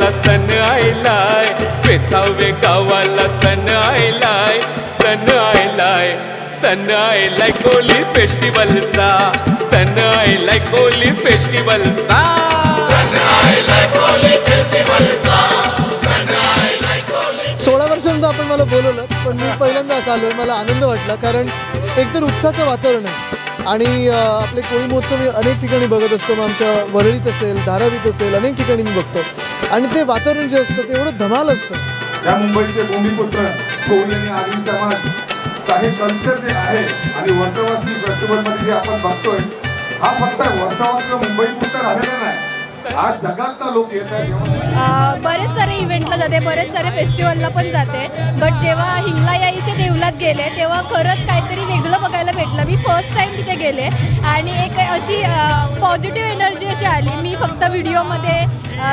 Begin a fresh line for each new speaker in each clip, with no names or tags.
गावाला सण आयलाय, वेसावे गावाला सण आयलाय, सण आयलाय, सण आयलाय कोली फेस्टिवलचा, सण आयलाय कोली फेस्टिवलचा, सण आयलाय कोली फेस्टिवलचा, सण आयलाय कोली.
16 वर्षांनंतर आपण मला बोलवलं, पण मी पहिल्यांदा असं आलो. मला आनंद वाटला, कारण एकतर उत्साहाचं वातावरण आहे आणि आपले कोळी महोत्सव मी अनेक ठिकाणी बघत असतो. मग आमच्या वरळीत असेल, धारावीत असेल, अनेक ठिकाणी मी बघतो आणि ते वातावरण जे असतं ते एवढं धमाल असतं.
या मुंबईचे भूमिपुत्र कोळी आणि आदिवासी समाज हे कल्चर जे आहे आणि वर्षावासी फेस्टिवलमध्ये जे आपण बघतोय, हा फक्त वर्षावा किंवा मुंबईपुरता राहिलेला नाही, आज जगातला लोक येत आहेत.
बरेच सारे इव्हेंटला जाते, बरेच सारे फेस्टिवलला पण जाते. बट जेव्हा हिंगलायाईच्या देवलात गेले तेव्हा खरंच काहीतरी वेगळं बघायला भेटलं. मी फर्स्ट टाईम तिथे गेले आणि एक अशी पॉझिटिव्ह एनर्जी अशी आली. मी फक्त व्हिडिओमध्ये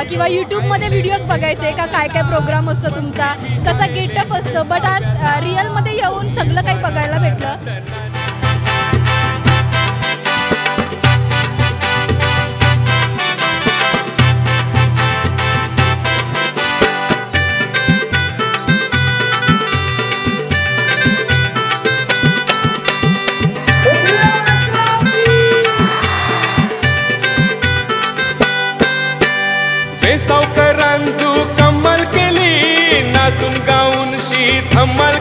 किंवा यूट्यूबमध्ये व्हिडिओज बघायचे का काय काय प्रोग्राम असतो तुमचा, कसा गेटअप असतं, बट आज रिअलमध्ये येऊन सगळं काही बघायला भेटलं.
सावकारांजू कमाल केली, नाचून गाऊन शी धमाल